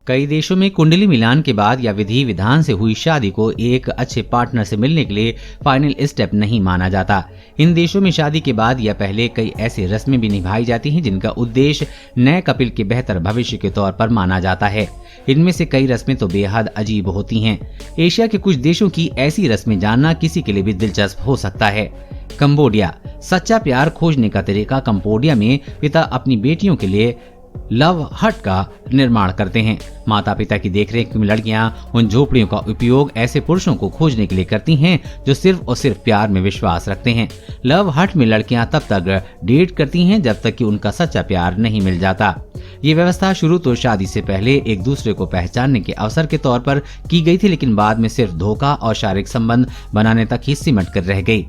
कई देशों में कुंडली मिलान के बाद या विधि विधान से हुई शादी को एक अच्छे पार्टनर से मिलने के लिए फाइनल स्टेप नहीं माना जाता। इन देशों में शादी के बाद या पहले कई ऐसी रस्में भी निभाई जाती हैं जिनका उद्देश्य नए कपिल के बेहतर भविष्य के तौर पर माना जाता है। इनमें से कई रस्में तो बेहद अजीब होती हैं। एशिया के कुछ देशों की ऐसी रस्में जानना किसी के लिए भी दिलचस्प हो सकता है। कंबोडिया। सच्चा प्यार खोजने का तरीका। कंबोडिया में पिता अपनी बेटियों के लिए लव हट का निर्माण करते हैं। माता पिता की देखरेख में लड़कियां उन झोपड़ियों का उपयोग ऐसे पुरुषों को खोजने के लिए करती हैं जो सिर्फ और सिर्फ प्यार में विश्वास रखते हैं। लव हट में लड़कियां तब तक डेट करती हैं जब तक कि उनका सच्चा प्यार नहीं मिल जाता। ये व्यवस्था शुरू तो शादी से पहले एक दूसरे को पहचानने के अवसर के तौर पर की गई थी, लेकिन बाद में सिर्फ धोखा और शारीरिक संबंध बनाने तक ही सिमट कर रह गई।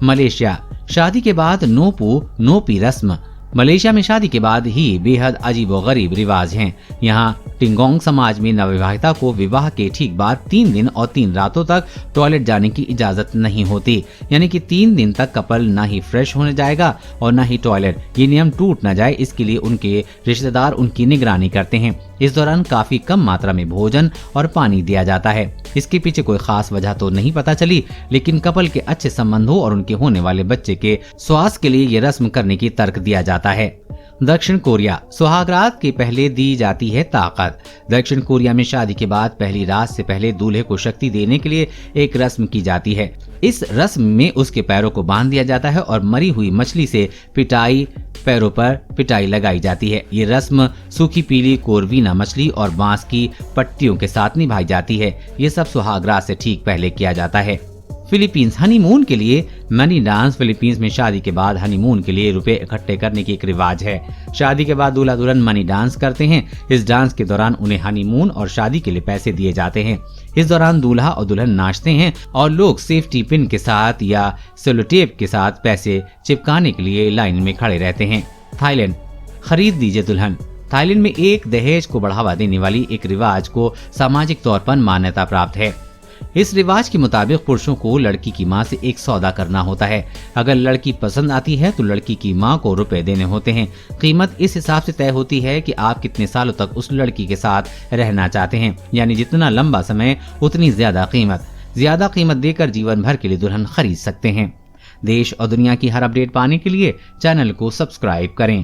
मलेशिया। शादी के बाद नोपू नोपी रस्म। मलेशिया में शादी के बाद ही बेहद अजीबोगरीब रिवाज हैं। यहाँ टिंगोंग समाज में नवविवाहिता को विवाह के ठीक बाद 3 दिन और 3 रातों तक टॉयलेट जाने की इजाजत नहीं होती। यानी कि 3 दिन तक कपल ना ही फ्रेश होने जाएगा और ना ही टॉयलेट। ये नियम टूट न जाए इसके लिए उनके रिश्तेदार उनकी निगरानी करते हैं। इस दौरान काफी कम मात्रा में भोजन और पानी दिया जाता है। इसके पीछे कोई खास वजह तो नहीं पता चली, लेकिन कपल के अच्छे संबंधों और उनके होने वाले बच्चे के स्वास्थ्य के लिए ये रस्म करने की तर्क दिया जाता है। दक्षिण कोरिया। सुहागरात के पहले दी जाती है ताकत। दक्षिण कोरिया में शादी के बाद पहली रात से पहले दूल्हे को शक्ति देने के लिए एक रस्म की जाती है। इस रस्म में उसके पैरों को बांध दिया जाता है और मरी हुई मछली से पैरों पर पिटाई लगाई जाती है। ये रस्म सूखी पीली कोरवीना मछली और बांस की पट्टियों के साथ निभाई जाती है। ये सब सुहागरात से ठीक पहले किया जाता है। फिलीपींस। हनीमून के लिए मनी डांस। फिलीपींस में शादी के बाद हनीमून के लिए रुपए इकट्ठे करने की एक रिवाज है। शादी के बाद दूल्हा दुल्हन मनी डांस करते हैं। इस डांस के दौरान उन्हें हनीमून और शादी के लिए पैसे दिए जाते हैं। इस दौरान दूल्हा और दुल्हन नाचते हैं और लोग सेफ्टी पिन के साथ या सेलोटेप के साथ पैसे चिपकाने के लिए लाइन में खड़े रहते हैं। थाईलैंड। खरीद दीजिए दुल्हन। थाईलैंड में एक दहेज को बढ़ावा देने वाली एक रिवाज को सामाजिक तौर पर मान्यता प्राप्त है। इस रिवाज के मुताबिक पुरुषों को लड़की की मां से एक सौदा करना होता है। अगर लड़की पसंद आती है तो लड़की की मां को रुपए देने होते हैं। कीमत इस हिसाब से तय होती है कि आप कितने सालों तक उस लड़की के साथ रहना चाहते हैं, यानी जितना लंबा समय उतनी ज्यादा कीमत देकर जीवन भर के लिए दुल्हन खरीद सकते हैं। देश और दुनिया की हर अपडेट पाने के लिए चैनल को सब्सक्राइब करें।